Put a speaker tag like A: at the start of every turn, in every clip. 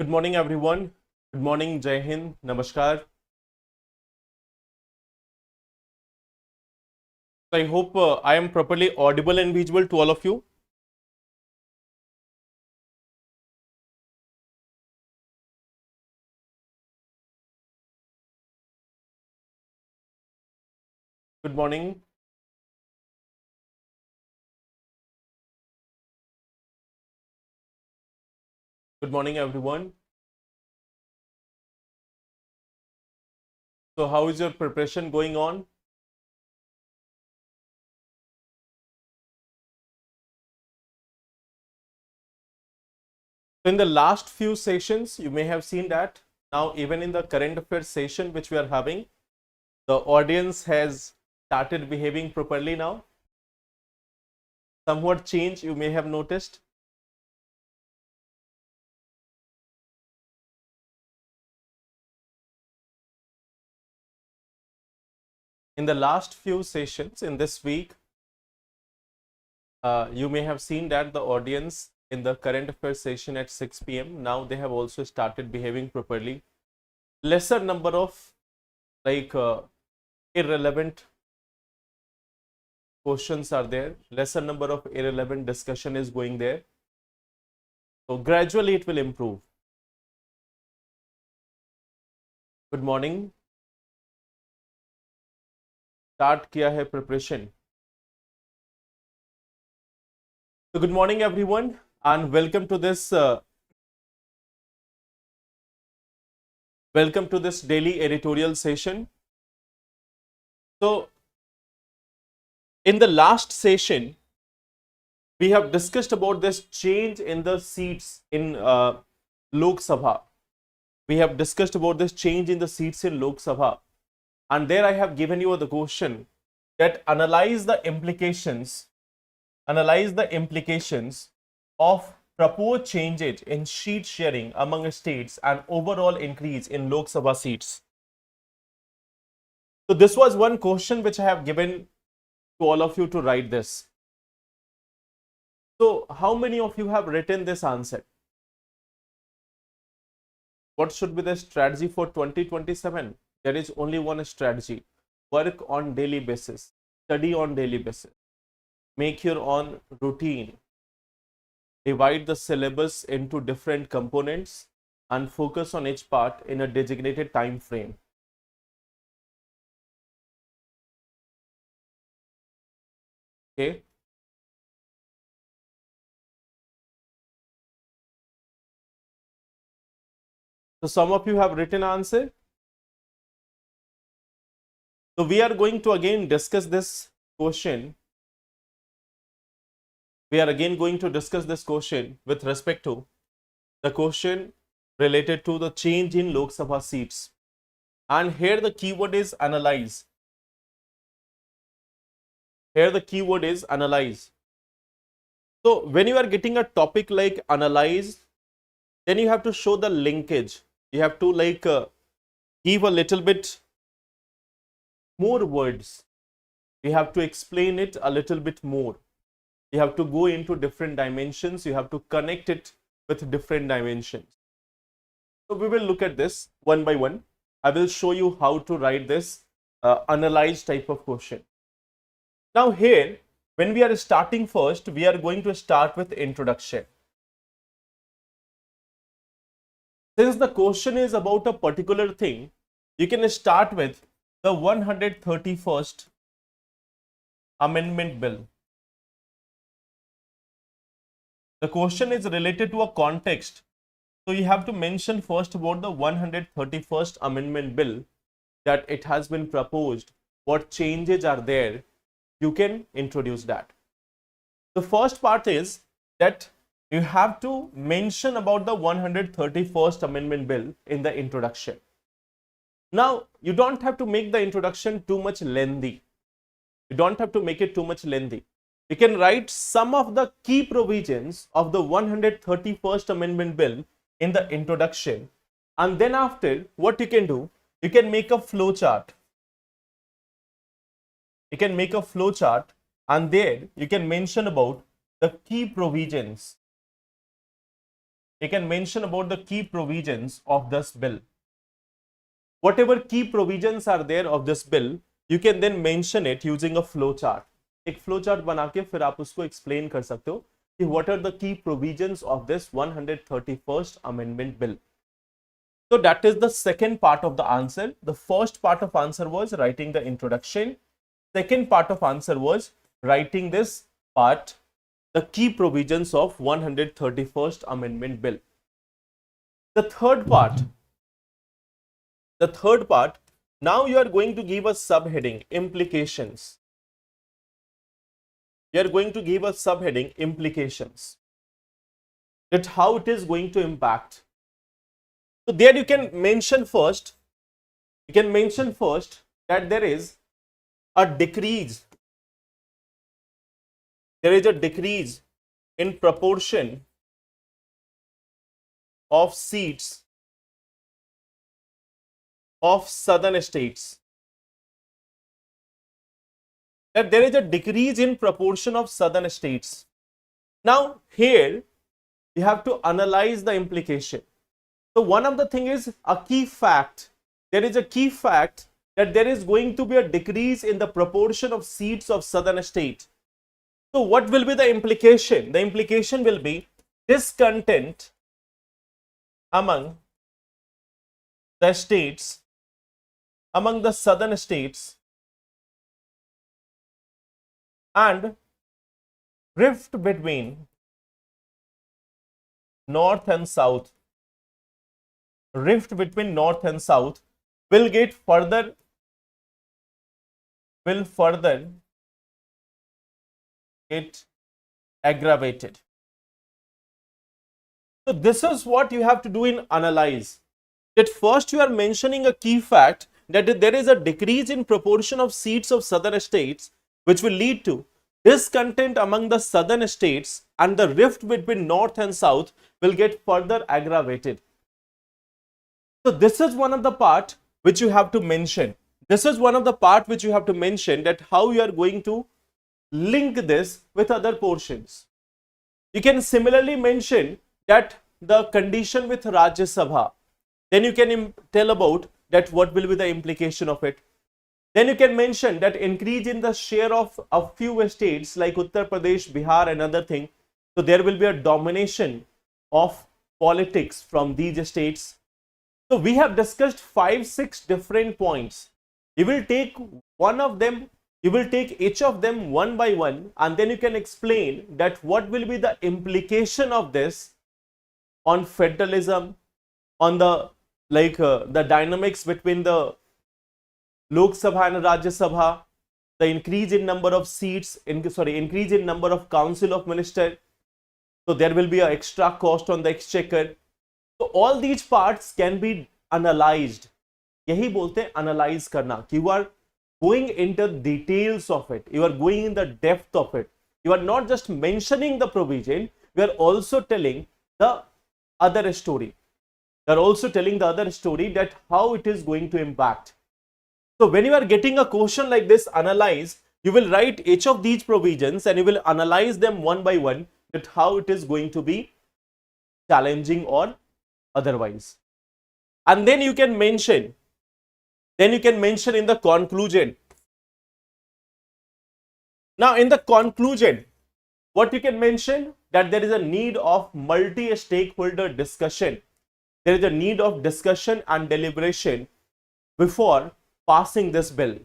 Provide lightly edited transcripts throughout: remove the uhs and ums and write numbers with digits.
A: Good morning, everyone. Good morning, Jai Hind, Namaskar. I hope I am properly audible and visible to all of you. Good morning. Good morning, everyone. So, how is your preparation going on? So, in the last few sessions, you may have seen that now, even in the current affairs session which we are having, the audience has started behaving properly now. Somewhat change you may have noticed. In the last few sessions in this week, you may have seen that the audience in the current affairs session at 6 p.m. now they have also started behaving properly. Lesser number of irrelevant questions are there. Lesser number of irrelevant discussion is going there. So gradually it will improve. Good morning. Start किया है preparation. So good morning, everyone, and welcome to this daily editorial session. So in the last session, we have discussed about this change in the seats in Lok Sabha. We have discussed about this change in the seats in Lok Sabha, and there I have given you the question that analyze the implications of proposed changes in seat sharing among states and overall increase in Lok Sabha seats. So this was one question which I have given to all of you to write this. So how many of you have written this answer? What should be the strategy for 2027? There is only one strategy. Work on daily basis. Study on daily basis. Make your own routine. Divide the syllabus into different components and focus on each part in a designated time frame. Okay. So some of you have written answer. So we are going to again discuss this question. We are again going to discuss this question with respect to the question related to the change in Lok Sabha seats. And here the keyword is analyze. Here the keyword is analyze. So when you are getting a topic like analyze, then you have to show the linkage. You have to give a little bit more words. You have to explain it a little bit more. You have to go into different dimensions. You have to connect it with different dimensions. So we will look at this one by one. I will show you how to write this analyze type of question. Now here, when we are starting first, we are going to start with introduction. Since the question is about a particular thing, you can start with the 131st Amendment Bill. The question is related to a context. So you have to mention first about the 131st Amendment Bill, that it has been proposed, what changes are there. You can introduce that. The first part is that you have to mention about the 131st Amendment Bill in the introduction. Now, you don't have to make the introduction too much lengthy. You don't have to make it too much lengthy. You can write some of the key provisions of the 131st Amendment Bill in the introduction, and then after, what you can do, you can make a flow chart. You can make a flow chart, and there you can mention about the key provisions you can mention about the key provisions of this bill. Whatever key provisions are there of this bill, you can then mention it using a flow chart. एक flow chart बना के फिर आप उसको explain कर सकते हो कि what are the key provisions of this 131st amendment bill. So that is the second part of the answer. The first part of answer was writing the introduction. Second part of answer was writing this part, the key provisions of 131st amendment bill. The third part, now you are going to give a subheading, implications. You are going to give a subheading, implications, that how it is going to impact. So there you can mention first that there is a decrease. There is a decrease in proportion of seats of southern states. That there is a decrease in proportion of southern states. Now here you have to analyze the implication. So one of the thing is a key fact. There is a key fact that there is going to be a decrease in the proportion of seats of southern states. So what will be the implication? The implication will be discontent among the states, among the southern states, and rift between north and south. Rift between north and south will further get aggravated. So this is what you have to do in analyze. That first you are mentioning a key fact that there is a decrease in proportion of seats of southern states, which will lead to discontent among the southern states, and the rift between north and south will get further aggravated. So this is one of the part which you have to mention. This is one of the part which you have to mention, that how you are going to link this with other portions. You can similarly mention that the condition with Rajya Sabha. Then you can tell about that what will be the implication of it. Then you can mention that increase in the share of a few states like Uttar Pradesh, Bihar and other thing. So there will be a domination of politics from these states. So we have discussed 5-6 different points. You will take one of them, you will take each of them one by one, and then you can explain that what will be the implication of this on federalism, on the the dynamics between the Lok Sabha and Rajya Sabha, the increase in number of seats, increase in number of council of minister. So there will be an extra cost on the exchequer. So all these parts can be analyzed. यही बोलते हैं analyze करना. You are going into details of it. You are going in the depth of it. You are not just mentioning the provision. We are also telling the other story. You are also telling the other story that how it is going to impact. So when you are getting a question like this, analyze, you will write each of these provisions and you will analyze them one by one, that how it is going to be challenging or otherwise. And then you can mention in the conclusion. Now in the conclusion, what you can mention, that there is a need of multi-stakeholder discussion. There is a need of discussion and deliberation before passing this bill.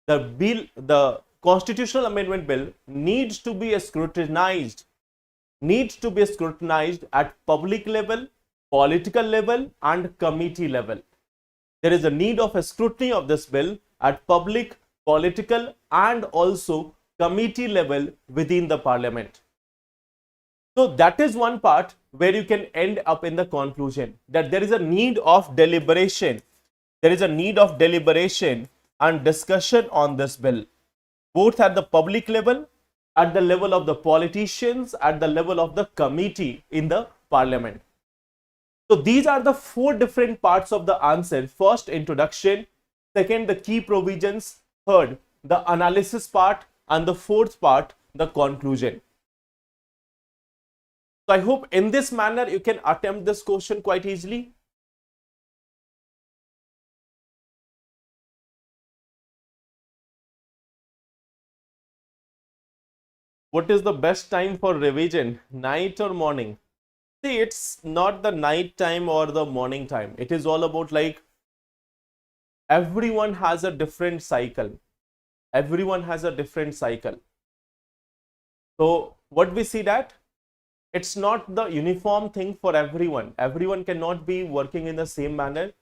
A: The constitutional amendment bill needs to be scrutinized at public level, political level and committee level. There is a need of a scrutiny of this bill at public, political and also committee level within the parliament. So that is one part where you can end up in the conclusion, that there is a need of deliberation. There is a need of deliberation and discussion on this bill, both at the public level, at the level of the politicians, at the level of the committee in the parliament. So these are the 4 different parts of the answer. First, introduction. Second, the key provisions. Third, the analysis part. And the fourth part, the conclusion. So I hope in this manner you can attempt this question quite easily. What is the best time for revision, night or morning? See, it's not the night time or the morning time. It is all about like everyone has a different cycle. Everyone has a different cycle. So what we see that it's not the uniform thing for everyone. Everyone cannot be working in the same manner.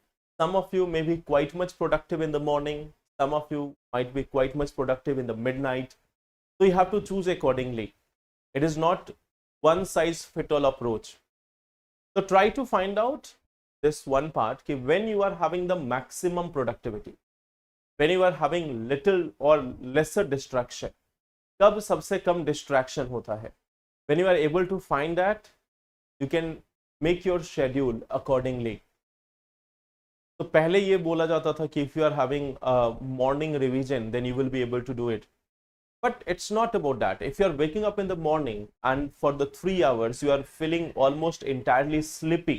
A: Some of you may be quite much productive in the morning. Some of you might be quite much productive in the midnight. So you have to choose accordingly. It is not one size fit all approach. So try to find out this one part कि when you are having the maximum productivity, when you are having little or lesser distraction, कब सबसे कम distraction होता है? When you are able to find that, you can make your schedule accordingly. तो पहले ये बोला जाता था कि if you are having a morning revision, then you will be able to do it. But it's not about that. If you are waking up in the morning and for the 3 hours you are feeling almost entirely sleepy,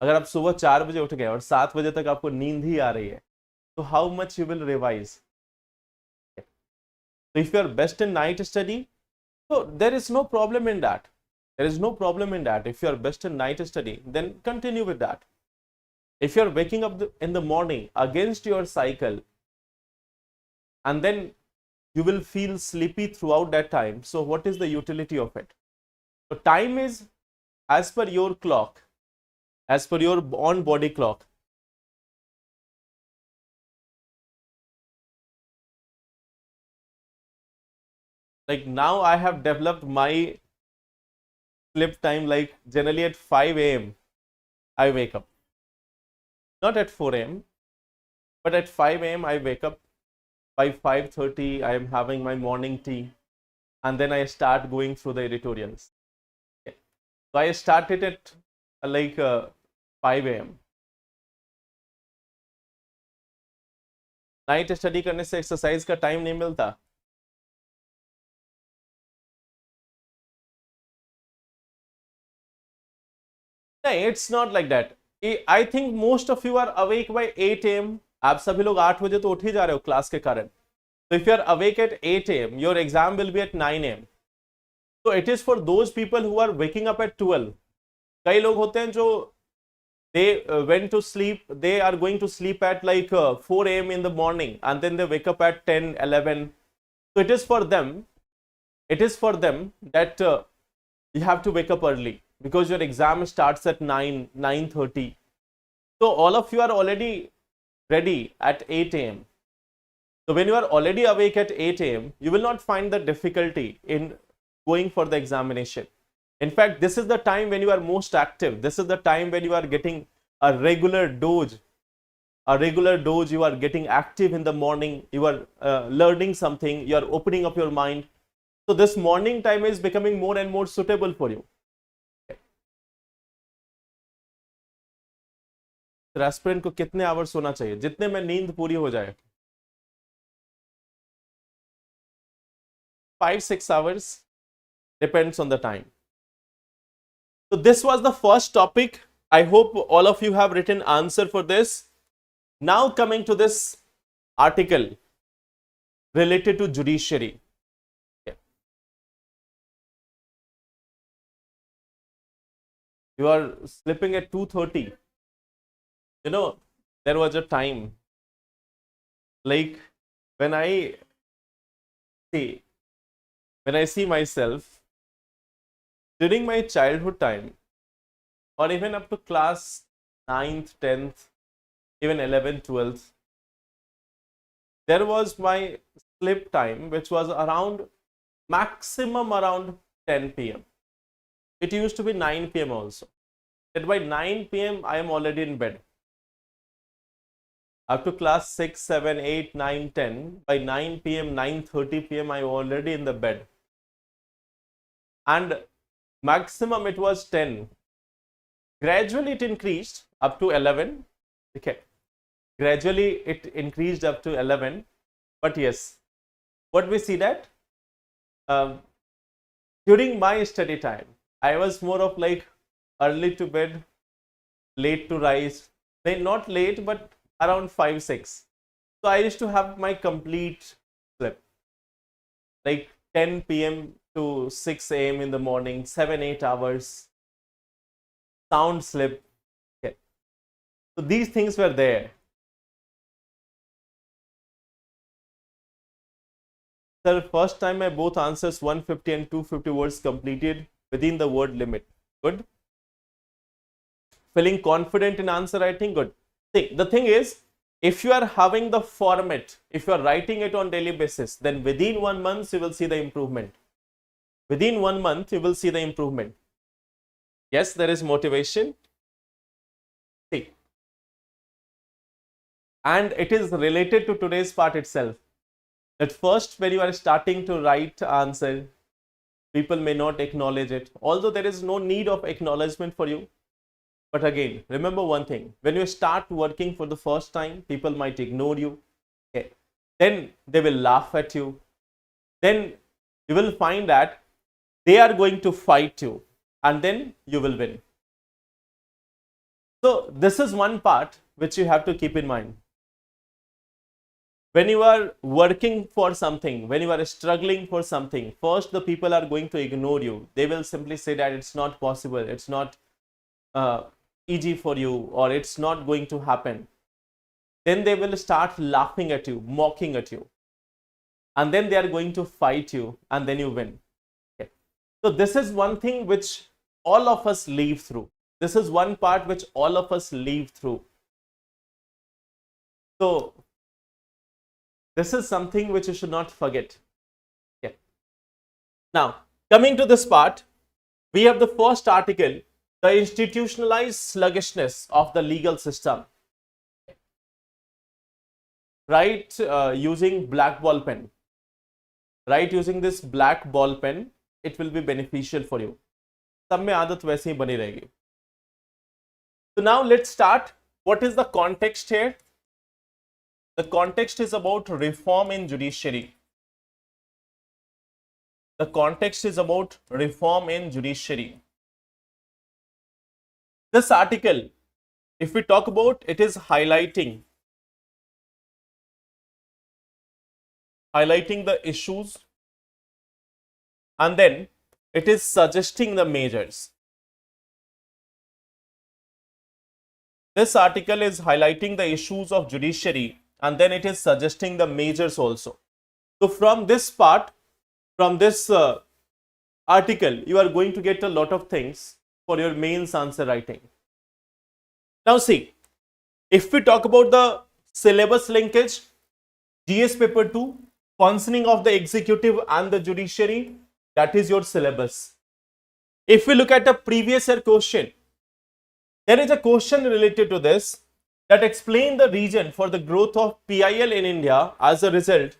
A: अगर आप सुबह 4 बजे उठ गए और 7 बजे तक आपको नींद ही आ रही है, तो how much you will revise? So if you are best in night study, so there is no problem in that. There is no problem in that. If you are best in night study, then continue with that. If you are waking up in the morning against your cycle, and then you will feel sleepy throughout that time, so what is the utility of it? So time is as per your clock, as per your own body clock. Like now I have developed my sleep time, like generally at 5 a.m. I wake up. Not at 4 a.m. but at 5 a.m. I wake up. By 5:30 I am having my morning tea, and then I start going through the editorials. Okay. So I started at like 5 a.m. Night study करने से exercise का time नहीं मिलता. नहीं, it's not like that. I think most of you are awake by 8 a.m. आप सभी लोग 8 बजे तो उठ ही जा रहे हो क्लास के कारण. So if you are awake at 8 a.m., your exam will be at 9 a.m. So it is for those people who are waking up at 12. कई लोग होते हैं जो they went to sleep, they are going to sleep at like 4 a.m. in the morning, and then they wake up at 10, 11. So it is for them that you have to wake up early because your exam starts at 9, 9:30. So all of you are already ready at 8 a.m. So when you are already awake at 8 a.m., you will not find the difficulty in going for the examination. In fact, this is the time when you are most active. This is the time when you are getting a regular dose. You are getting active in the morning. You are learning something. You are opening up your mind. So this morning time is becoming more and more suitable for you. Aspirant को कितने hours सोना चाहिए? जितने में नींद पूरी हो जाए. 5-6 hours depends on the time. So this was the first topic. I hope all of you have written answer for this. Now coming to this article related to judiciary. Okay. You are sleeping at 2:30. You know, there was a time like when I see myself during my childhood time, or even up to class 9th, 10th, even 11th, 12th, there was my sleep time which was around maximum around 10 p.m. It used to be 9 p.m. also. That by 9 p.m. I am already in bed. Up to class 6, 7, 8, 9, 10, by 9 p.m., 9:30 p.m. I am already in the bed. And maximum it was 10. Gradually it increased up to 11. Okay. Gradually it increased up to 11. But yes, what we see that during my study time, I was more of like early to bed, late to rise. Not late, but around 5, 6. So I used to have my complete sleep, like 10 p.m. to 6 a.m. in the morning, 7, 8 hours, sound sleep. Okay. So these things were there. Sir, first time my both answers 150 and 250 words completed within the word limit. Good. Feeling confident in answer writing? Good. See, the thing is, if you are having the format, if you are writing it on daily basis, then within 1 month you will see the improvement. Within 1 month you will see the improvement. Yes, there is motivation. See. And it is related to today's part itself. At first, when you are starting to write answer, people may not acknowledge it, although there is no need of acknowledgement for you. But again, remember one thing, when you start working for the first time, people might ignore you. Okay. Then they will laugh at you. Then you will find that they are going to fight you, and then you will win. So this is one part which you have to keep in mind. When you are working for something, when you are struggling for something, first the people are going to ignore you. They will simply say that it's not possible, it's not easy for you, or it's not going to happen. Then they will start laughing at you, mocking at you. And then they are going to fight you, and then you win. Okay. So this is one thing which all of us live through. This is one part which all of us live through. So this is something which you should not forget. Okay. Now, coming to this part, we have the first article, the institutionalized sluggishness of the legal system. Write using black ball pen. Write using this black ball pen. It will be beneficial for you. सब में आदत वैसे ही बनी रहेगी. So now let's start. What is the context here? The context is about reform in judiciary. The context is about reform in judiciary. This article, if we talk about, it is highlighting the issues, and then it is suggesting the measures. This article is highlighting the issues of judiciary, and then it is suggesting the measures also. So from this part, from this article, you are going to get a lot of things for your mains answer writing. Now see, if we talk about the syllabus linkage, GS paper 2, functioning of the executive and the judiciary, that is your syllabus. If we look at a previous year question, there is a question related to this that explain the reason for the growth of PIL in India. As a result,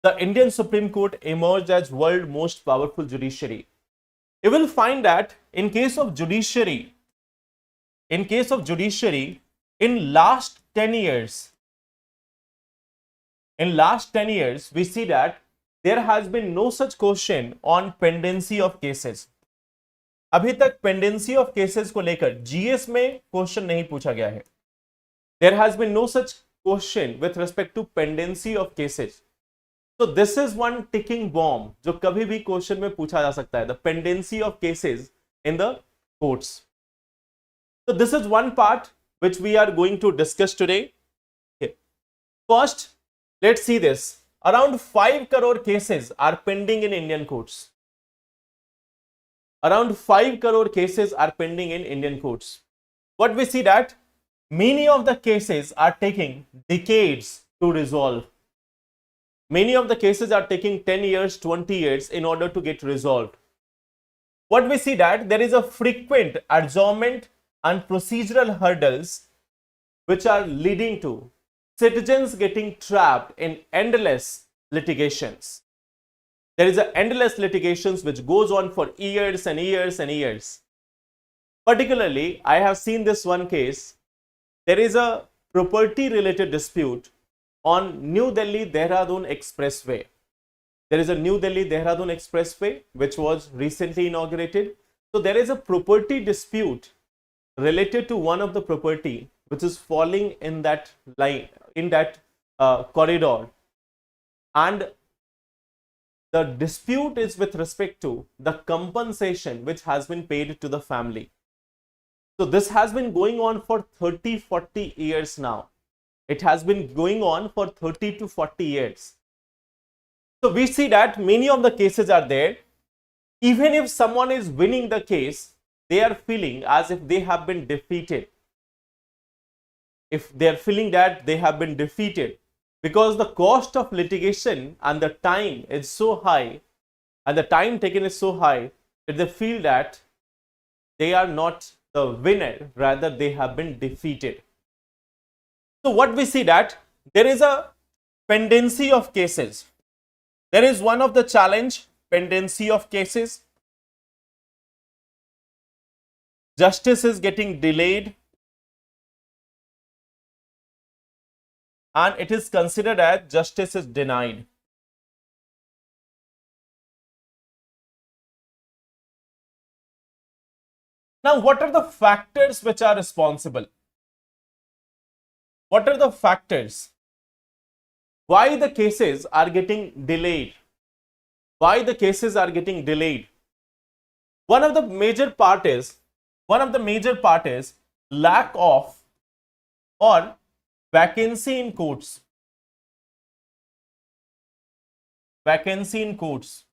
A: the Indian Supreme Court emerged as world's most powerful judiciary. You will find that in case of judiciary, in last 10 years, we see that there has been no such question on pendency of cases. अभी तक pendency of cases को लेकर GS में question नहीं पूछा गया है. There has been no such question with respect to pendency of cases. So this is one ticking bomb जो कभी भी क्वेश्चन में पूछा जा सकता है, the pendency of cases in the courts. So this is one part which we are going to discuss today. Okay. First, let's see this. Around 5 crore cases are pending in Indian courts. Around 5 crore cases are pending in Indian courts. What we see that many of the cases are taking decades to resolve. Many of the cases are taking 10 years, 20 years in order to get resolved. What we see that there is a frequent adjournment and procedural hurdles which are leading to citizens getting trapped in endless litigations. There is an endless litigations which goes on for years and years and years. Particularly, I have seen this one case. There is a property related dispute on New Delhi-Dehradun Expressway. There is a New Delhi-Dehradun Expressway which was recently inaugurated, So there is a property dispute related to one of the property which is falling in that line, in that corridor, and the dispute is with respect to the compensation which has been paid to the family. So this has been going on for 30-40 years now. It has been going on for 30 to 40 years. So we see that many of the cases are there. Even if someone is winning the case, they are feeling as if they have been defeated. If they are feeling that they have been defeated, because the cost of litigation and the time is so high, and the time taken is so high, that they feel that they are not the winner, rather they have been defeated. So what we see that there is a pendency of cases. There is one of the challenge, pendency of cases. Justice is getting delayed, and it is considered as justice is denied. Now, what are the factors which are responsible? What are the factors? Why the cases are getting delayed? Why the cases are getting delayed? One of the major part is lack of or vacancy in courts. Vacancy in courts.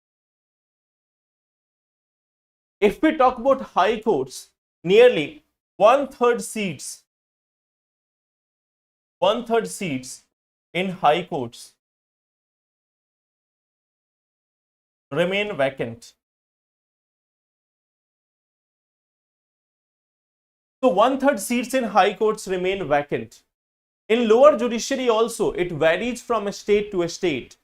A: If we talk about high courts, nearly one-third seats in high courts remain vacant. So one-third seats in high courts remain vacant. In lower judiciary also, it varies from state to state.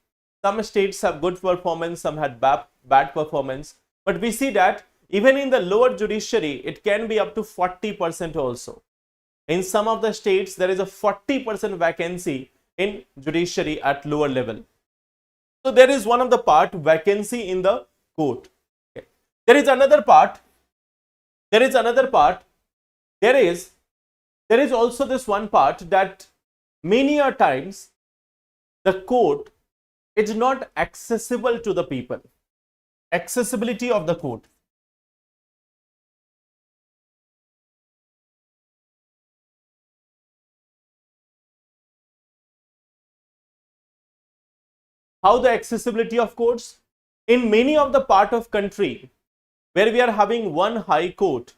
A: Some states have good performance, some had bad performance. But we see that even in the lower judiciary, it can be up to 40% also. In some of the states, there is a 40% vacancy in judiciary at lower level. So there is one of the part, vacancy in the court. Okay. There is another part. There is also this one part that many a times the court is not accessible to the people. Accessibility of the court. How the accessibility of courts? In many of the part of country where we are having one high court,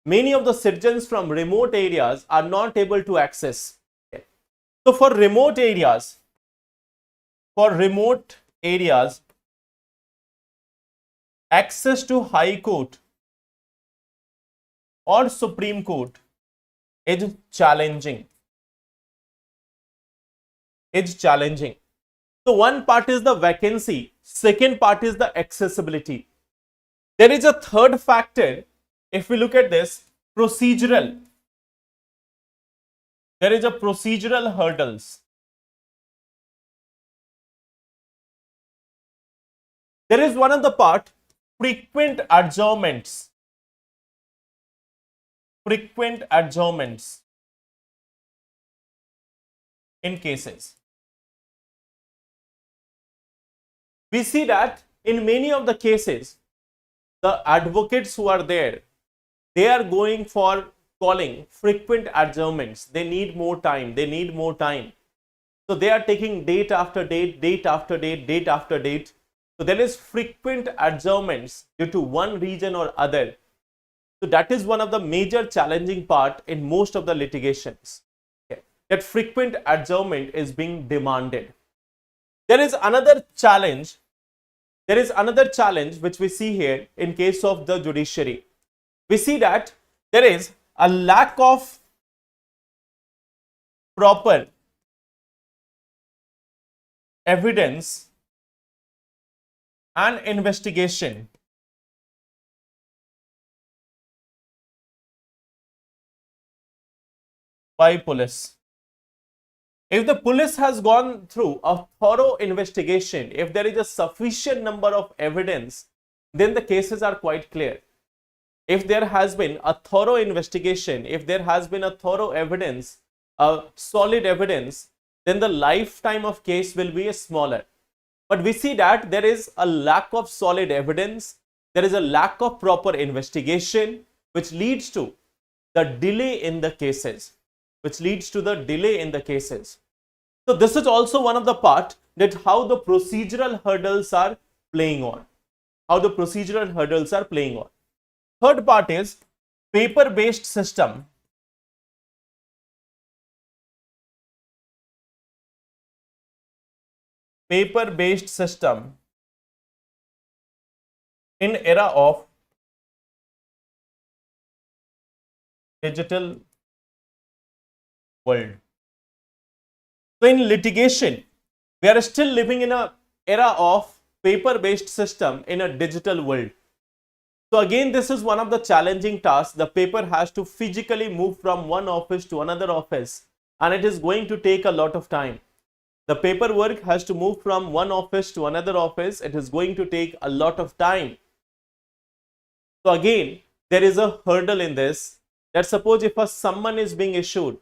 A: many of the citizens from remote areas are not able to access. So for remote areas, access to high court or Supreme Court is challenging. So one part is the vacancy, second part is the accessibility. There is a third factor. If we look at this, procedural. There is a procedural hurdles. There is one of the part, frequent adjournments. Frequent adjournments in cases. We see that in many of the cases, the advocates who are there, they are going for calling frequent adjournments. They need more time. So they are taking date after date. So there is frequent adjournments due to one reason or other. So that is one of the major challenging part in most of the litigations. Okay. That frequent adjournment is being demanded. There is another challenge which we see here in case of the judiciary. We see that there is a lack of proper evidence and investigation by police. If the police has gone through a thorough investigation, if there is a sufficient number of evidence, then the cases are quite clear. if there has been a thorough investigation, if there has been a thorough evidence, a solid evidence, then the lifetime of case will be smaller. But we see that there is a lack of solid evidence, there is a lack of proper investigation, which leads to the delay in the cases, So this is also one of the part that how the procedural hurdles are playing on. Third part is paper-based system. Paper-based system in era of digital world. So in litigation, we are still living in an era of paper-based system in a digital world. So again, this is one of the challenging tasks. The paper has to physically move from one office to another office, and it is going to take a lot of time. The paperwork has to move from one office to another office. It is going to take a lot of time. So again, there is a hurdle in this, that suppose if a summon is being issued,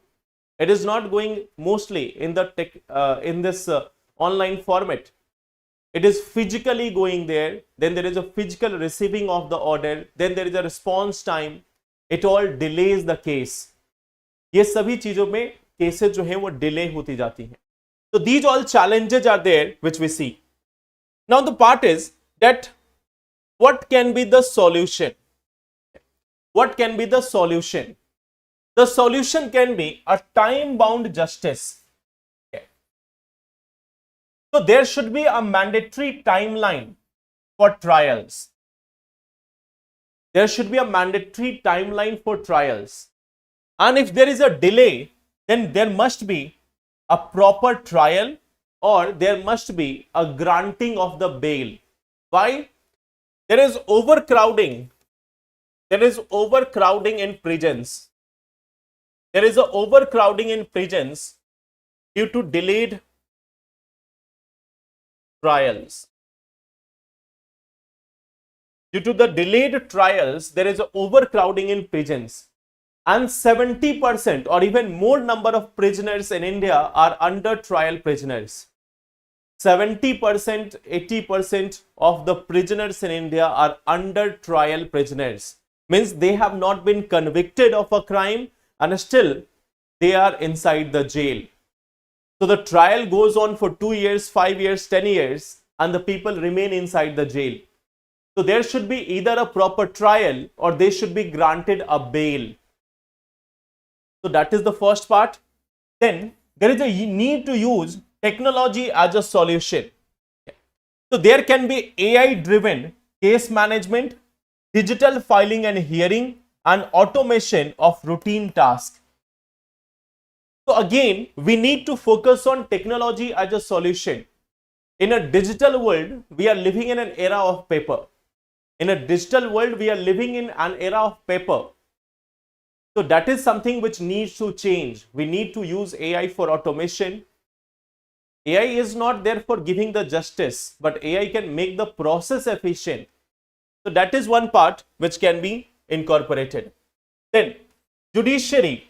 A: it is not going mostly in the online format. It is physically going there, then there is a physical receiving of the order, then there is a response time. It all delays the case. ये सभी चीजों में cases जो हैं वो delay होती जाती हैं. So these all challenges are there which we see. Now the part is that what can be the solution? What can be the solution? The solution can be a time-bound justice. So there should be a mandatory timeline for trials. There should be a mandatory timeline for trials. And if there is a delay, then there must be a proper trial or there must be a granting of the bail. Why? There is overcrowding. There is overcrowding in prisons. There is an overcrowding in prisons due to delayed trials. Due to the delayed trials, there is an overcrowding in prisons. And 70% or even more number of prisoners in India are under trial prisoners. 70%, 80% of the prisoners in India are under trial prisoners. Means they have not been convicted of a crime and still they are inside the jail. So the trial goes on for 2 years, 5 years, 10 years and the people remain inside the jail. So there should be either a proper trial or they should be granted a bail. So that is the first part. Then there is a need to use technology as a solution. So there can be AI driven case management, digital filing and hearing and automation of routine tasks. So again, we need to focus on technology as a solution. In a digital world, we are living in an era of paper. In a digital world, we are living in an era of paper. So that is something which needs to change. We need to use AI for automation. AI is not there for giving the justice, but AI can make the process efficient. So that is one part which can be incorporated. Then judiciary.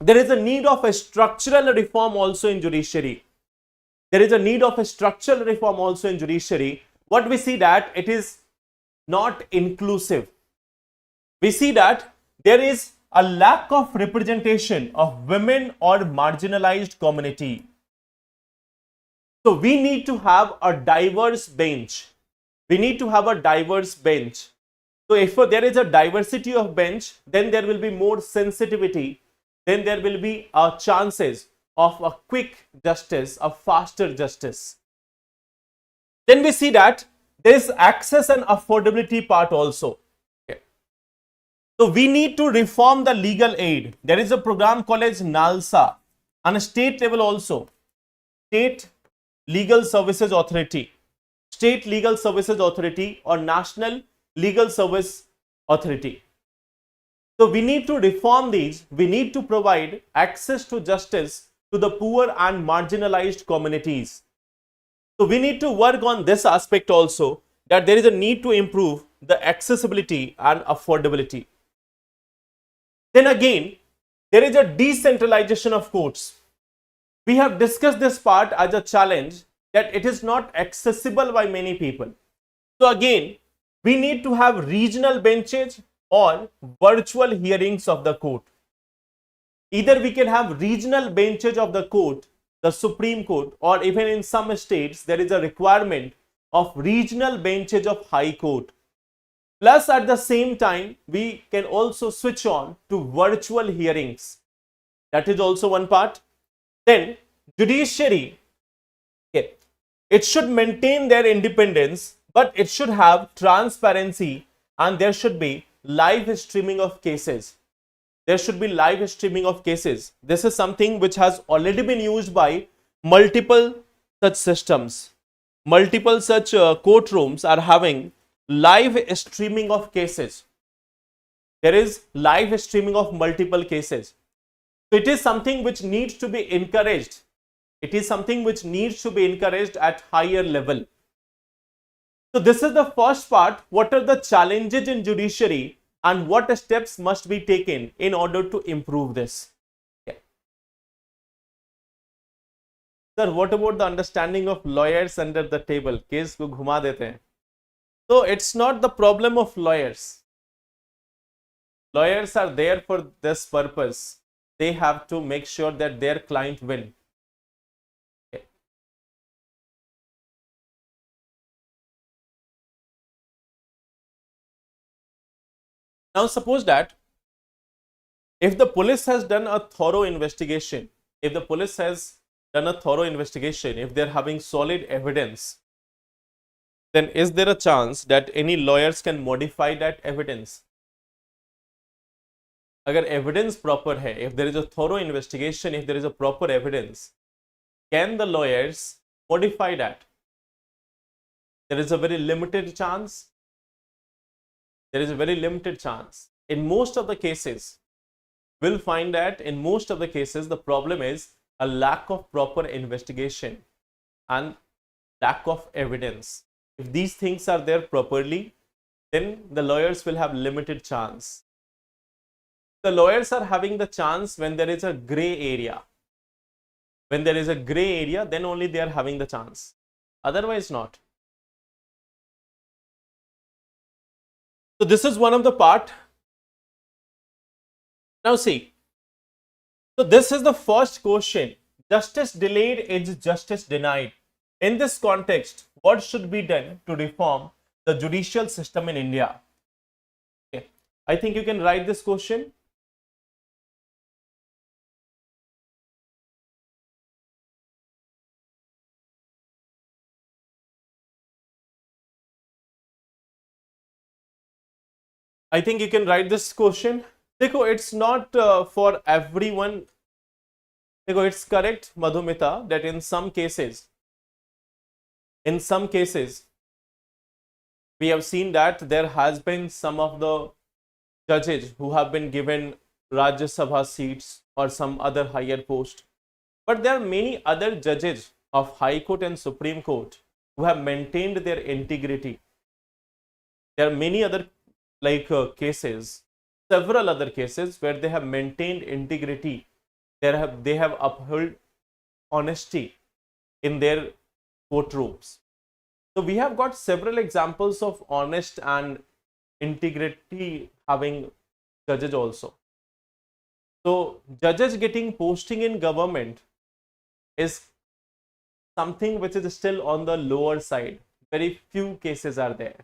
A: There is a need of a structural reform also in judiciary. There is a need of a structural reform also in judiciary. What we see that it is not inclusive. We see that there is a lack of representation of women or marginalized community. So we need to have a diverse bench. We need to have a diverse bench. So if there is a diversity of bench, then there will be more sensitivity. Then there will be chances of a quick justice, a faster justice. Then we see that there is access and affordability part also. So we need to reform the legal aid. There is a program called as NALSA on a state level also. State Legal Services Authority. State Legal Services Authority or National Legal Service Authority. So we need to reform these. We need to provide access to justice to the poor and marginalized communities. So we need to work on this aspect also, that there is a need to improve the accessibility and affordability. Then again, there is a decentralization of courts. We have discussed this part as a challenge that it is not accessible by many people. So again, we need to have regional benches or virtual hearings of the court. Either we can have regional benches of the court, the Supreme Court, or even in some states there is a requirement of regional benches of High Court. Plus at the same time, we can also switch on to virtual hearings. That is also one part. Then judiciary, okay, it should maintain their independence, but it should have transparency and there should be live streaming of cases. There should be live streaming of cases. This is something which has already been used by multiple such systems. Multiple such courtrooms are having live streaming of cases. There is live streaming of multiple cases. So it is something which needs to be encouraged. It is something which needs to be encouraged at higher level. So this is the first part. What are the challenges in judiciary and what steps must be taken in order to improve this? Yeah. Sir, what about the understanding of lawyers under the table? Case को घुमा देते हैं. So it's not the problem of lawyers. Lawyers are there for this purpose. They have to make sure that their client win. Okay. Now suppose that if the police has done a thorough investigation, if they're having solid evidence, then is there a chance that any lawyers can modify that evidence? अगर evidence proper है, if there is a thorough investigation, if there is a proper evidence, can the lawyers modify that? There is a very limited chance. There is a very limited chance. In most of the cases, we'll find that in most of the cases, the problem is a lack of proper investigation and lack of evidence. If these things are there properly, then the lawyers will have limited chance. The lawyers are having the chance when there is a gray area. When there is a gray area, then only they are having the chance. Otherwise not. So this is one of the part. Now see. So this is the first question. Justice delayed is justice denied. In this context, what should be done to reform the judicial system in India? Okay. I think you can write this question. I think you can write this question. देखो, it's not for everyone. देखो, it's correct, Madhumita, that in some cases, we have seen that there has been some of the judges who have been given Rajya Sabha seats or some other higher post. But there are many other judges of High Court and Supreme Court who have maintained their integrity. There are many other cases, several other cases where they have maintained integrity. They have upheld honesty in their courtrooms. So we have got several examples of honest and integrity having judges also. So judges getting posting in government is something which is still on the lower side. Very few cases are there.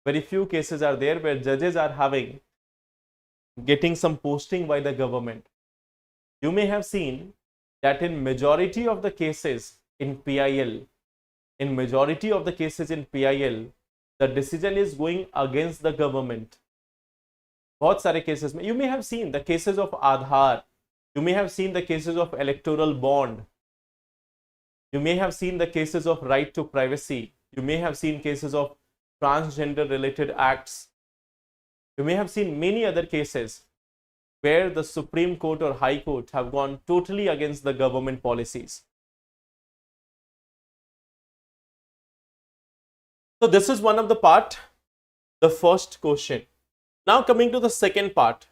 A: Very few cases are there where judges are getting some posting by the government. You may have seen that in majority of the cases in PIL, the decision is going against the government. बहुत सारे cases में you may have seen the cases of Aadhaar, you may have seen the cases of electoral bond, you may have seen the cases of right to privacy, you may have seen cases of transgender related acts, you may have seen many other cases where the Supreme Court or High Court have gone totally against the government policies. So this is one of the part. the first question. Now coming to the second part.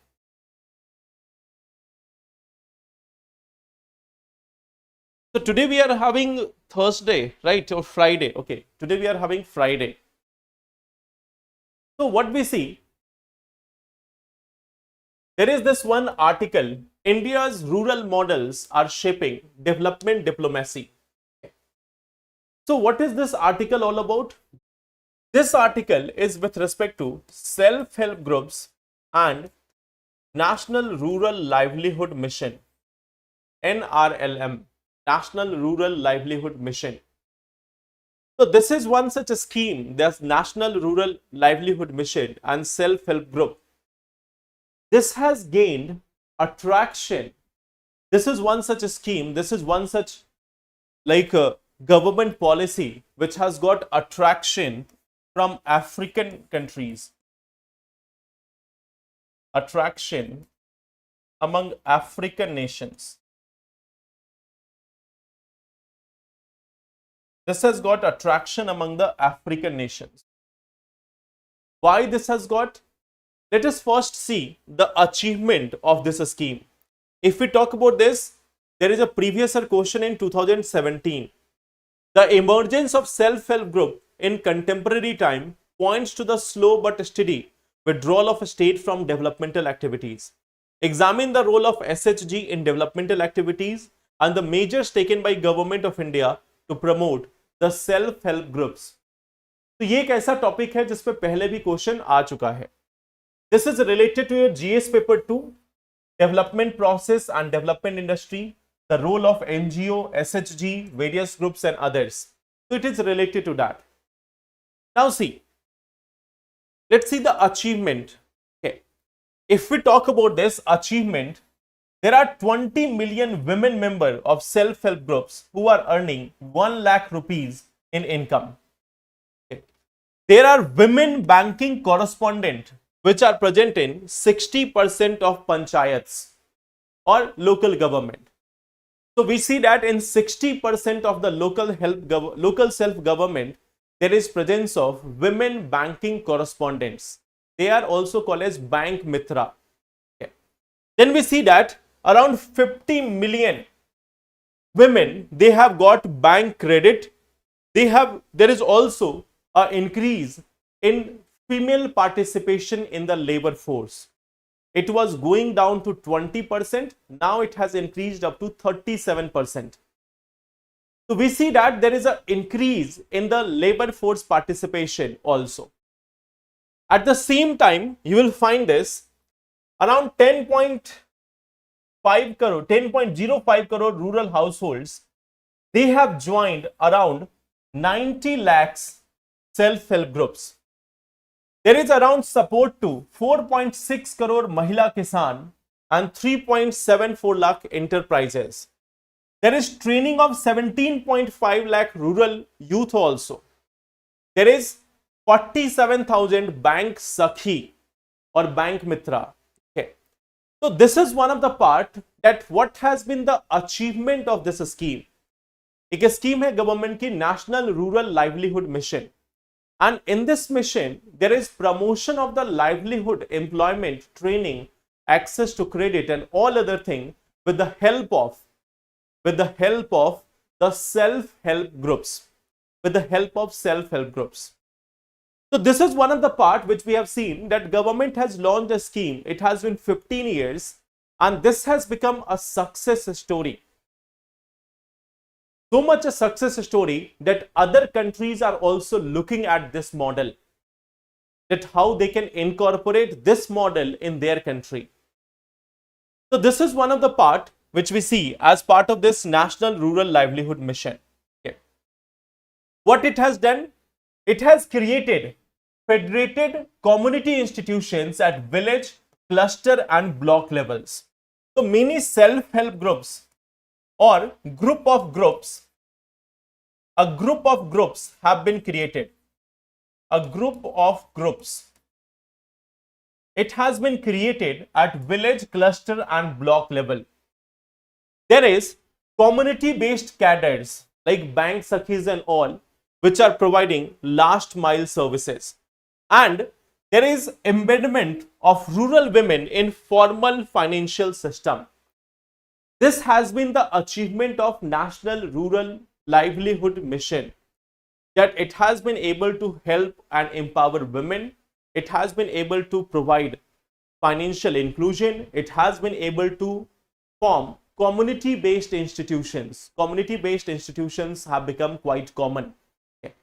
A: So today we are having Thursday, right? Or Friday. Okay. Today we are having Friday. So what we see, there is this one article, India's rural models are shaping development diplomacy. So what is this article all about? This article is with respect to self-help groups and National Rural Livelihood Mission, NRLM, National Rural Livelihood Mission. So this is one such a scheme, there's National Rural Livelihood Mission and self-help group. This has gained attraction. This is one such a scheme, this is one such like a government policy which has got attraction from African countries. Attraction among African nations. This has got attraction among the African nations. Why this has got? Let us first see the achievement of this scheme. If we talk about this, there is a previous question in 2017. The emergence of self-help group in contemporary time points to the slow but steady withdrawal of a state from developmental activities. Examine the role of SHG in developmental activities and the measures taken by Government of India to promote the self-help groups. तो ये एक ऐसा topic है जिस पे पहले भी question आ चुका है. This is related to your GS paper 2, development process and development industry, the role of NGO, SHG, various groups and others. So it is related to that. Now see, let's see the achievement. Okay. If we talk about this achievement, there are 20 million women members of self-help groups who are earning 1 lakh rupees in income. Okay. There are women banking correspondents which are present in 60% of panchayats or local government. So we see that in 60% of the local self-government, there is presence of women banking correspondents. They are also called as bank mitra. Okay. Then we see that around 50 million women, they have got bank credit. There is also an increase in female participation in the labor force. It was going down to 20%. Now it has increased up to 37%. So we see that there is an increase in the labor force participation also. At the same time, you will find this around 10.05 crore rural households, they have joined around 90 lakhs self-help groups. There is around support to 4.6 crore Mahila Kisan and 3.74 lakh enterprises. There is training of 17.5 lakh rural youth also. There is 47,000 bank Sakhi or bank Mitra. Okay. So this is one of the part that what has been the achievement of this scheme. एक scheme है government की National Rural Livelihood Mission. And in this mission, there is promotion of the livelihood, employment, training, access to credit and all other things with the help of the self-help groups. So this is one of the part which we have seen that government has launched a scheme. It has been 15 years and this has become a success story. So much a success story that other countries are also looking at this model, that how they can incorporate this model in their country. So this is one of the part which we see as part of this National Rural Livelihood Mission. Okay. What it has done? It has created federated community institutions at village, cluster and block levels. So many self-help groups or group of groups have been created. A group of groups. It has been created at village, cluster and block level. There is community-based cadres like bank sakhis and all, which are providing last mile services. And there is embedment of rural women in formal financial system. This has been the achievement of National Rural Livelihood Mission, that it has been able to help and empower women. It has been able to provide financial inclusion. It has been able to form community-based institutions. Community-based institutions have become quite common. Okay.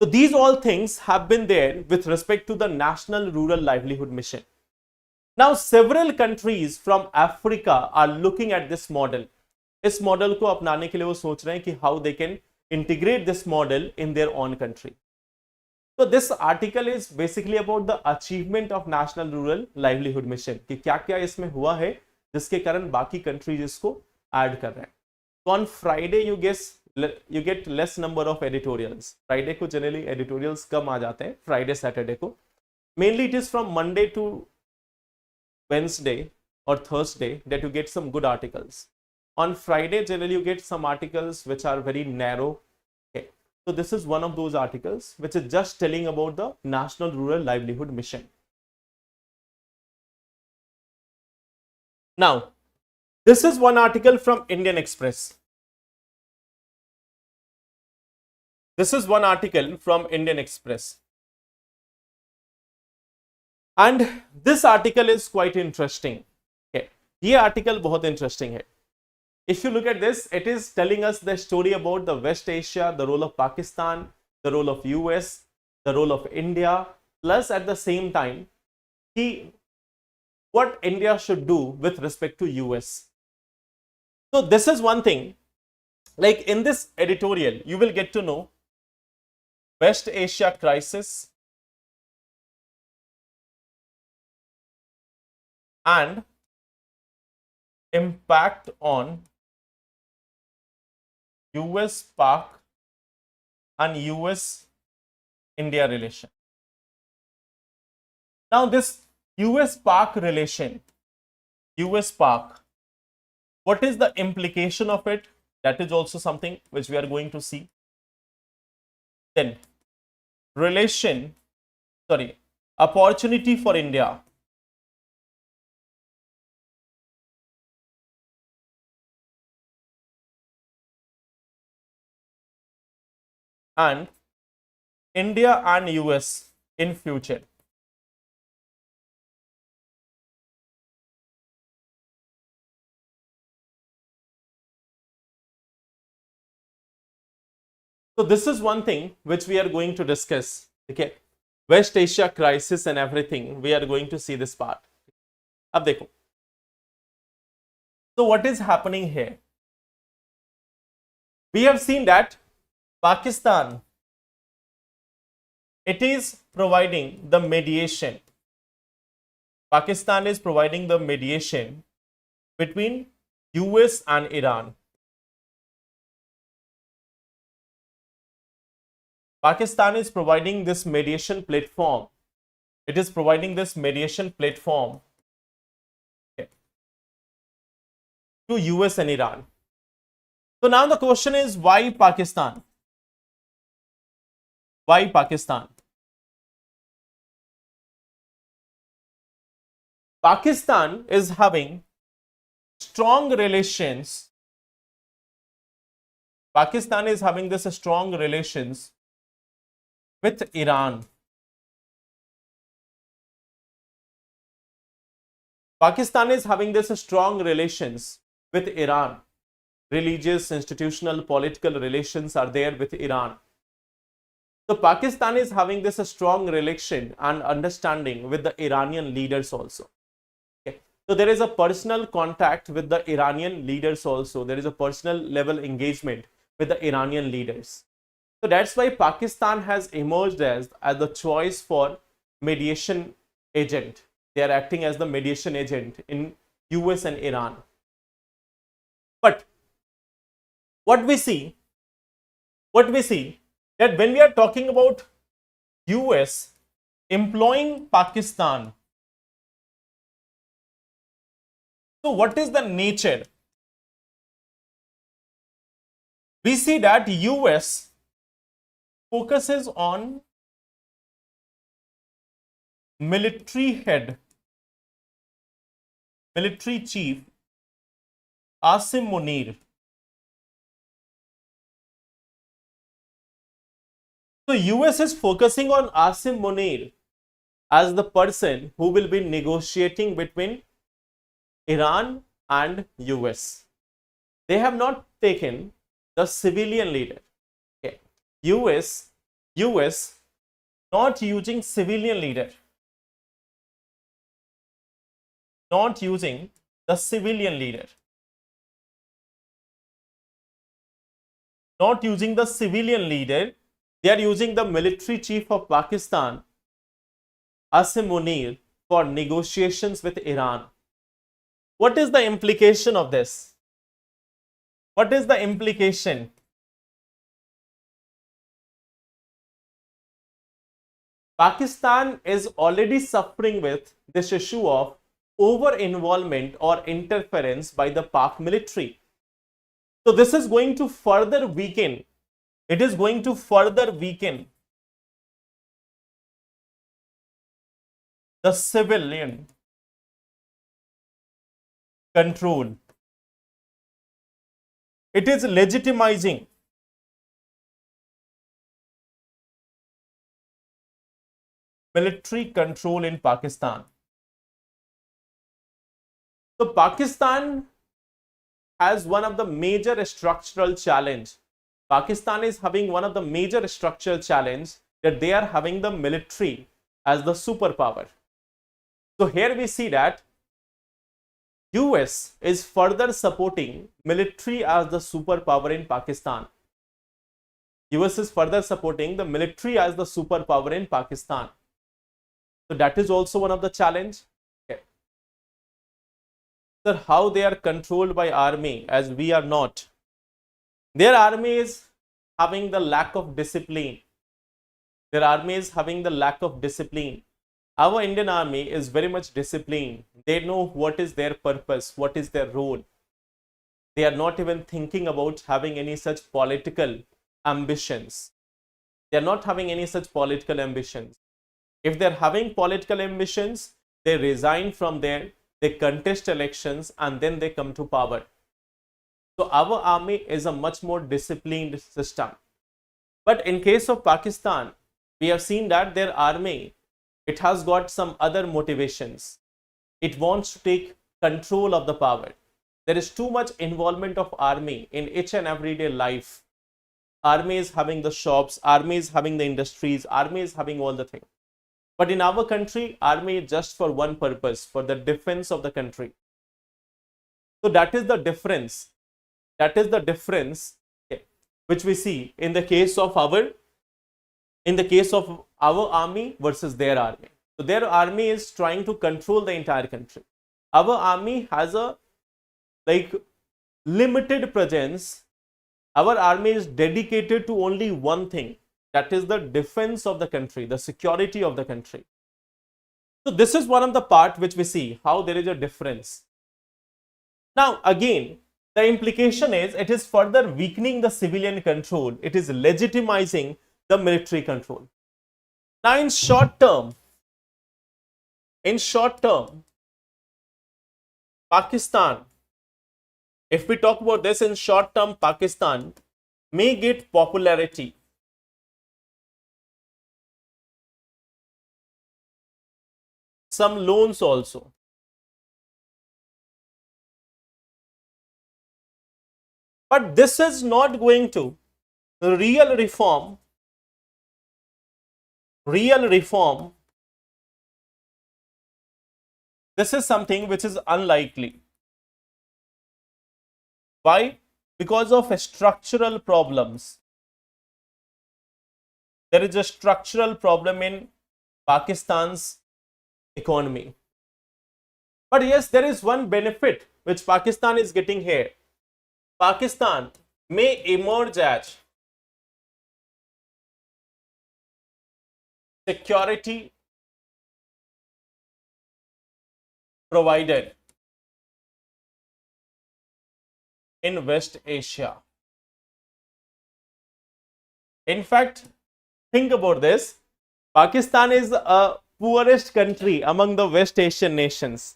A: So these all things have been there with respect to the National Rural Livelihood Mission. Now several countries from Africa are looking at this model. इस model को अपनाने के लिए वो सोच रहे हैं कि how they can integrate this model in their own country. So this article is basically about the achievement of National Rural Livelihood Mission, कि क्या क्या इसमें हुआ है जिसके कारण बाकी कंट्रीज इसको ऐड कर रहे हैं. So on Friday you get less number of editorials. Friday को generally editorials कम आ जाते हैं, Friday Saturday को. Mainly it is from Monday to Wednesday or Thursday that you get some good articles. On Friday generally you get some articles which are very narrow. Okay. So this is one of those articles which is just telling about the National Rural Livelihood Mission. Now this is one article from Indian Express. This is one article from Indian Express. And this article is quite interesting. Okay. ये article बहुत interesting है. If you look at this, it is telling us the story about the West Asia, the role of Pakistan, the role of US, the role of India, plus at the same time, what India should do with respect to US. So this is one thing, like in this editorial, you will get to know West Asia crisis and impact on US-Pak and US-India relation. Now this US-Pak relation, US-Pak, what is the implication of it? That is also something which we are going to see. Then opportunity for India. And India and US in future. So this is one thing which we are going to discuss. Okay, West Asia crisis and everything, we are going to see this part. अब देखो. So what is happening here? We have seen that Pakistan, it is providing the mediation. Pakistan is providing the mediation between US and Iran. Pakistan is providing this mediation platform. It is providing this mediation platform to US and Iran. So now the question is, why Pakistan? Why Pakistan? Pakistan is having strong relations. Pakistan is having this strong relations with Iran. Pakistan is having this strong relations with Iran. Religious, institutional, political relations are there with Iran. So Pakistan is having this strong relation and understanding with the Iranian leaders also. Okay. So there is a personal contact with the Iranian leaders also. There is a personal level engagement with the Iranian leaders. So that's why Pakistan has emerged as the choice for mediation agent. They are acting as the mediation agent in US and Iran. But what we see that when we are talking about US employing Pakistan, so what is the nature? We see that US focuses on military head, military chief Asim Munir. So US is focusing on Asim Munir as the person who will be negotiating between Iran and US. They have not taken the civilian leader. Okay. US not using civilian leader, not using the civilian leader, not using the civilian leader. They are using the military chief of Pakistan, Asim Munir, for negotiations with Iran. What is the implication of this? What is the implication? Pakistan is already suffering with this issue of over involvement or interference by the Pak military. So this is going to further weaken. It is going to further weaken the civilian control. It is legitimizing military control in Pakistan. So Pakistan has one of the major structural challenge. Pakistan is having one of the major structural challenge that they are having the military as the superpower. So here we see that US is further supporting military as the superpower in Pakistan. US is further supporting the military as the superpower in Pakistan. So that is also one of the challenge. Okay. Sir, how they are controlled by army as we are not? Their army is having the lack of discipline. Their army is having the lack of discipline. Our Indian army is very much disciplined. They know what is their purpose, what is their role. They are not even thinking about having any such political ambitions. They are not having any such political ambitions. If they are having political ambitions, they resign from there, they contest elections, and then they come to power. So our army is a much more disciplined system. But in case of Pakistan, we have seen that their army, it has got some other motivations. It wants to take control of the power. There is too much involvement of army in each and everyday life. Army is having the shops, army is having the industries, army is having all the things. But in our country, army is just for one purpose, for the defense of the country. So that is the difference. That is the difference, okay, which we see in the case of our army versus their army. So their army is trying to control the entire country. Our army has a limited presence. Our army is dedicated to only one thing, that is the defense of the country, the security of the country. So this is one of the part which we see how there is a difference. Now again, the implication is it is further weakening the civilian control. It is legitimizing the military control. Now in short term, Pakistan, if we talk about this in short term, Pakistan may get popularity. Some loans also. But this is not going to real reform. This is something which is unlikely. Why? Because of structural problems. There is a structural problem in Pakistan's economy. But yes, there is one benefit which Pakistan is getting here. Pakistan may emerge as security provider in West Asia. In fact, think about this. Pakistan is a poorest country among the West Asian nations.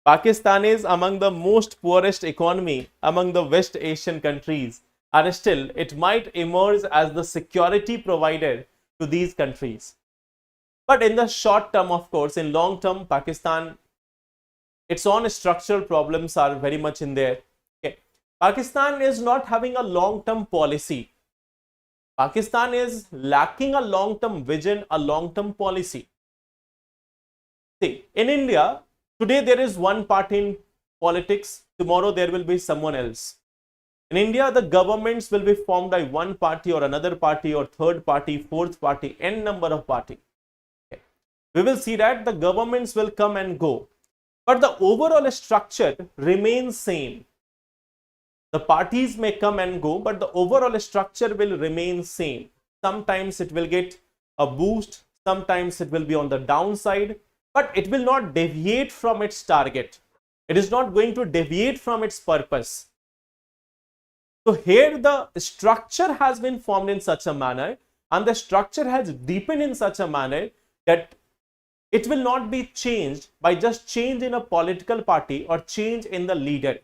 A: Pakistan is among the most poorest economy among the West Asian countries, and still it might emerge as the security provider to these countries. But in the short term, of course, in long term, Pakistan, its own structural problems are very much in there. Okay. Pakistan is not having a long term policy. Pakistan is lacking a long term vision, a long term policy. See, in India, today there is one party in politics, tomorrow there will be someone else. In India, the governments will be formed by one party or another party or third party, fourth party, n number of party. Okay. We will see that the governments will come and go, but the overall structure remains same. The parties may come and go, but the overall structure will remain same. Sometimes it will get a boost, sometimes it will be on the downside, but it will not deviate from its target. It is not going to deviate from its purpose. So here the structure has been formed in such a manner, and the structure has deepened in such a manner that it will not be changed by just change in a political party or change in the leader.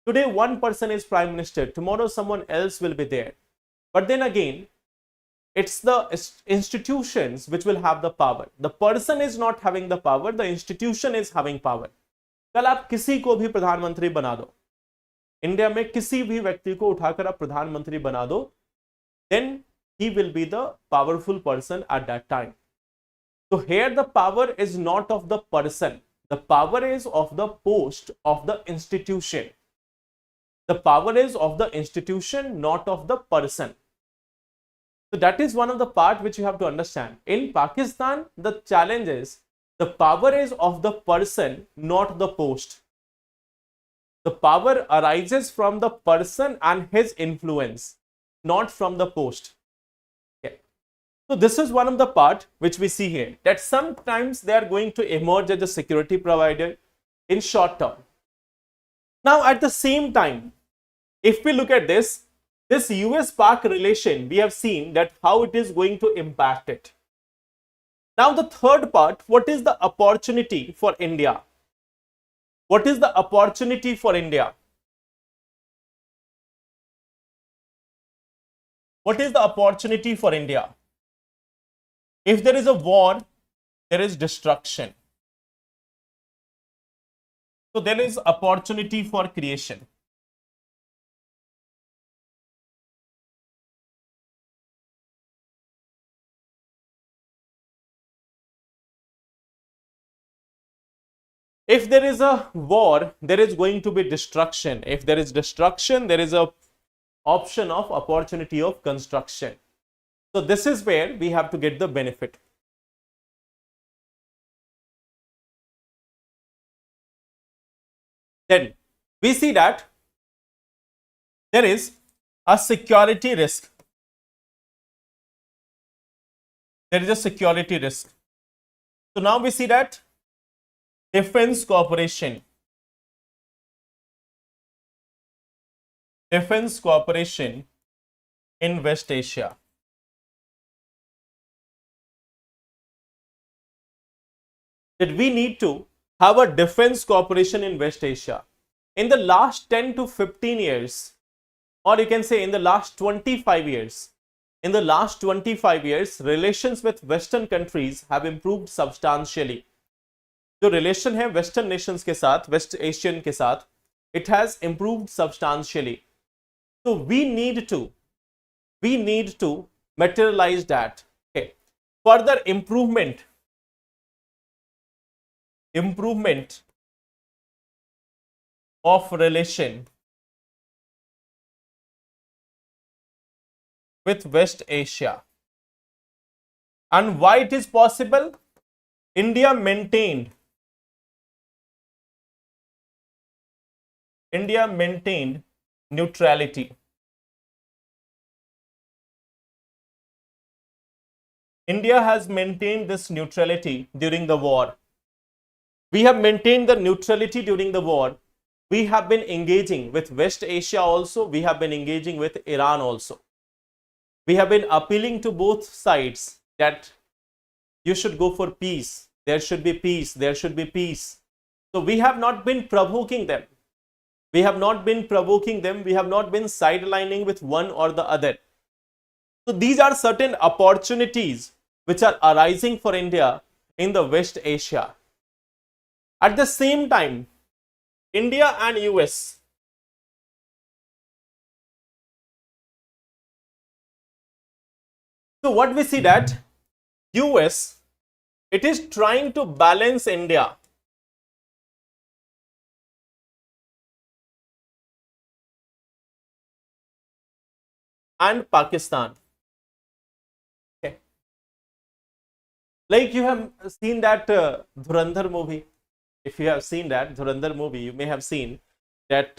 A: Today one person is prime minister, tomorrow someone else will be there. But then again, it's the institutions which will have the power. The person is not having the power, the institution is having power. कल आप किसी को भी प्रधानमंत्री बना दो, India में किसी भी व्यक्ति को उठाकर आप प्रधानमंत्री बना दो, then he will be the powerful person at that time. So here the power is not of the person, the power is of the post of the institution. The power is of the institution, not of the person. So that is one of the part which you have to understand. In Pakistan, the challenge is the power is of the person, not the post. The power arises from the person and his influence, not from the post. Okay. So this is one of the part which we see here, that sometimes they are going to emerge as a security provider in short term. Now at the same time, if we look at this US-Pak relation, we have seen that how it is going to impact it. Now the third part, what is the opportunity for India? What is the opportunity for India? What is the opportunity for India? If there is a war, there is destruction. So there is opportunity for creation. If there is a war, there is going to be destruction. If there is destruction, there is a option of opportunity of construction. So this is where we have to get the benefit. Then we see that there is a security risk. There is a security risk. So now we see that defense cooperation. Defense cooperation in West Asia. That we need to have a defense cooperation in West Asia. In the last 10 to 15 years, or you can say in the last 25 years, in the last 25 years, relations with Western countries have improved substantially. जो relation है western Nations के साथ, waste Asian के साथ, it has improved substantially. So we need to materialize that. Okay. Further improvement of relation with West Asia. And why it is possible? India maintained neutrality. India has maintained this neutrality during the war. We have maintained the neutrality during the war. We have been engaging with West Asia also. We have been engaging with Iran also. We have been appealing to both sides that you should go for peace. there should be peace, there should be peace. So we have not been provoking them. We have not been provoking them. We have not been sidelining with one or the other. So these are certain opportunities which are arising for India in the West Asia. At the same time, India and US, so what we see that US, it is trying to balance India. And Pakistan. Okay. Like you have seen that Dhurandhar movie. If you have seen that Dhurandhar movie, you may have seen that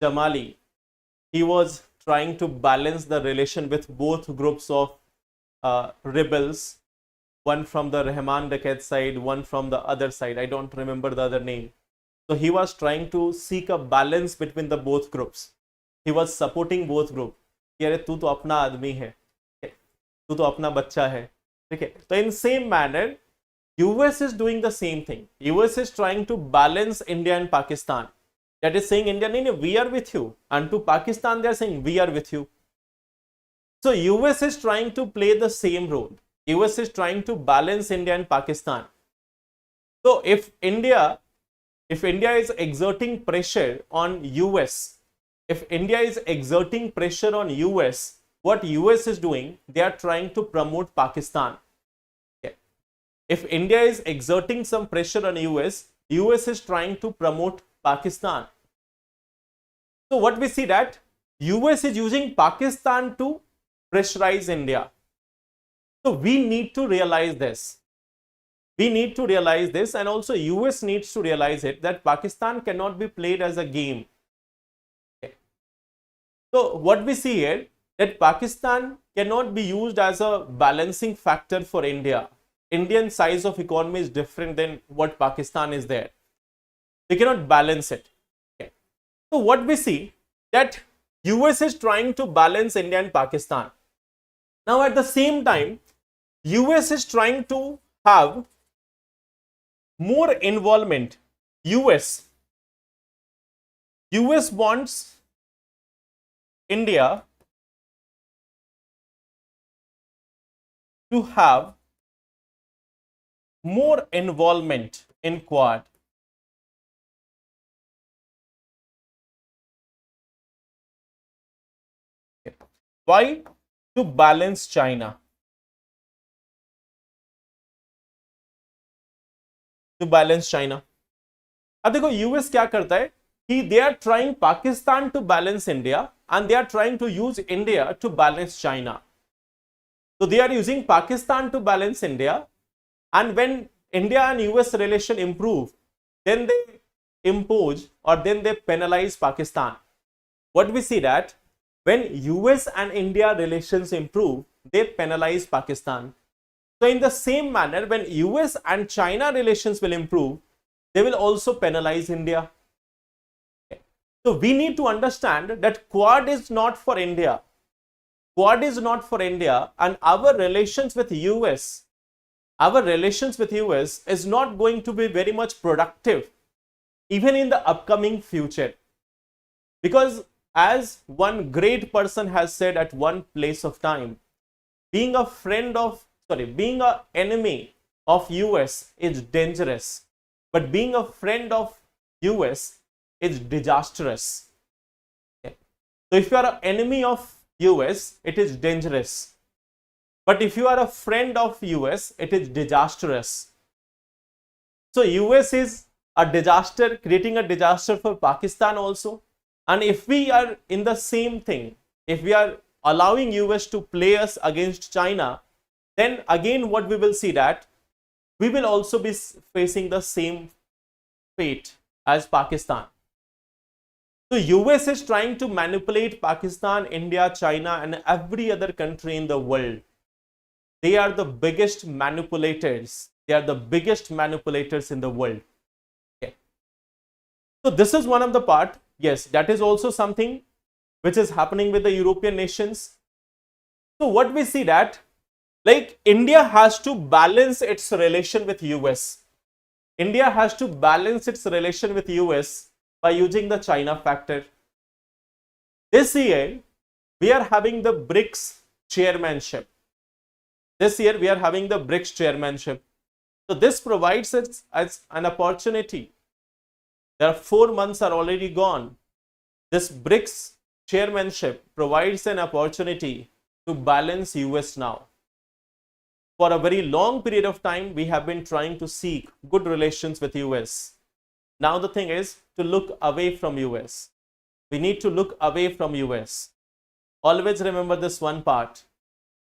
A: Jamali, he was trying to balance the relation with both groups of rebels, one from the Rahman Dakat side, one from the other side. I don't remember the other name. So he was trying to seek a balance between the both groups. He was supporting both groups. अरे तू तो अपना आदमी है, तू तो अपना बच्चा है, ठीक है. तो in same manner, US is doing the same thing. US is trying to balance India and Pakistan. That is saying India, no, we are with you, and to Pakistan they are saying we are with you. So US is trying to play the same role. US is trying to balance India and Pakistan. So if India is exerting pressure on US, if India is exerting pressure on US, what US is doing, they are trying to promote Pakistan. Okay. If India is exerting some pressure on US is trying to promote Pakistan. So what we see that US is using Pakistan to pressurize India. So we need to realize this. We need to realize this, and also US needs to realize it, that Pakistan cannot be played as a game. So what we see here, that Pakistan cannot be used as a balancing factor for India. Indian size of economy is different than what Pakistan is there. They cannot balance it. Okay. So what we see, that US is trying to balance India and Pakistan. Now at the same time, US is trying to have more involvement. US wants India to have more involvement in Quad. Why? To balance China. To balance China. अब देखो US क्या करता है कि they are trying Pakistan to balance India, and they are trying to use India to balance China. So they are using Pakistan to balance India, and when India and US relation improve, then they impose or then they penalize Pakistan. What we see that when US and India relations improve, they penalize Pakistan. So in the same manner, when US and China relations will improve, they will also penalize India. So we need to understand that Quad is not for India. Quad is not for India, and our relations with US is not going to be very much productive even in the upcoming future. Because as one great person has said at one place of time, being an enemy of US is dangerous, but being a friend of US is disastrous. Okay. So if you are an enemy of US, it is dangerous. But if you are a friend of US, it is disastrous. So US is a disaster, creating a disaster for Pakistan also. And if we are in the same thing, if we are allowing US to play us against China, then again what we will see that we will also be facing the same fate as Pakistan. So US is trying to manipulate Pakistan, India, China, and every other country in the world. They are the biggest manipulators. They are the biggest manipulators in the world. Okay. So this is one of the part. Yes, that is also something which is happening with the European nations. So what we see that, Like India has to balance its relation with US. India has to balance its relation with US by using the China factor. This year, we are having the BRICS chairmanship. This year, we are having the BRICS chairmanship. So this provides us as an opportunity. There are 4 months are already gone. This BRICS chairmanship provides an opportunity to balance US now. For a very long period of time, we have been trying to seek good relations with US. Now the thing is to look away from US. We need to look away from US. Always remember this one part.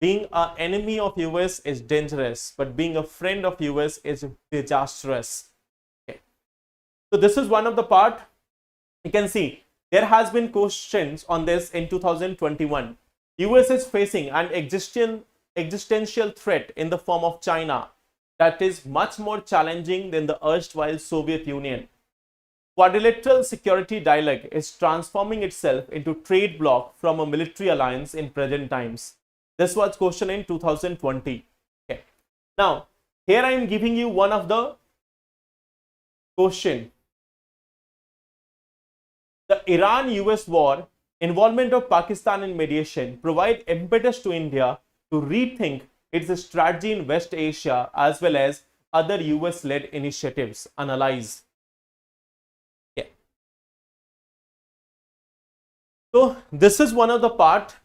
A: Being an enemy of US is dangerous, but being a friend of US is disastrous. Okay. So this is one of the part. You can see there has been questions on this in 2021. US is facing an existential threat in the form of China that is much more challenging than the erstwhile Soviet Union. Quadrilateral security dialogue is transforming itself into trade bloc from a military alliance in present times. This was question in 2020. Okay. Now, here I am giving you one of the question. The Iran-US war, involvement of Pakistan in mediation, provide impetus to India to rethink its strategy in West Asia as well as other US-led initiatives. Analyze. Yeah. So this is one of the part.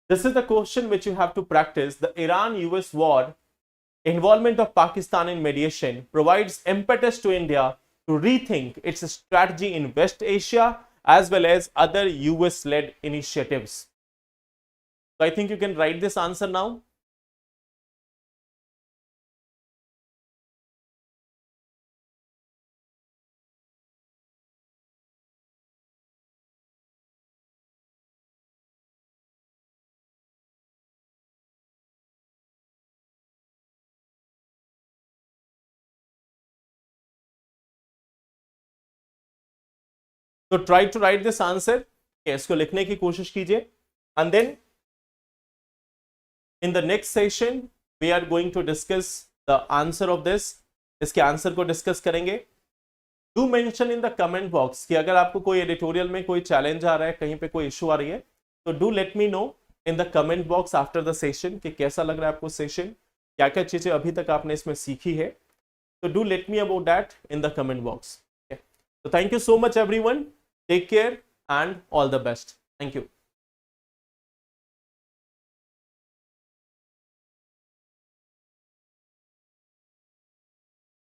A: This is the question which you have to practice. The Iran-US war, involvement of Pakistan in mediation, provides impetus to India to rethink its strategy in West Asia as well as other US-led initiatives. So I think you can write this answer now. So try to write this answer. इसको लिखने की कोशिश कीजिए. And then in the next session, we are going to discuss the answer of this. इसके answer को discuss करेंगे. Do mention in the comment box कि अगर आपको कोई एडिटोरियल में कोई चैलेंज आ रहा है, कहीं पे कोई इशू आ रही है, तो do let me know in the comment box after the session कि कैसा लग रहा है आपको सेशन, क्या क्या चीजें अभी तक आपने इसमें सीखी है. So do let me about that in the comment box. Okay. So thank you so much everyone. Take care and all the best. Thank you.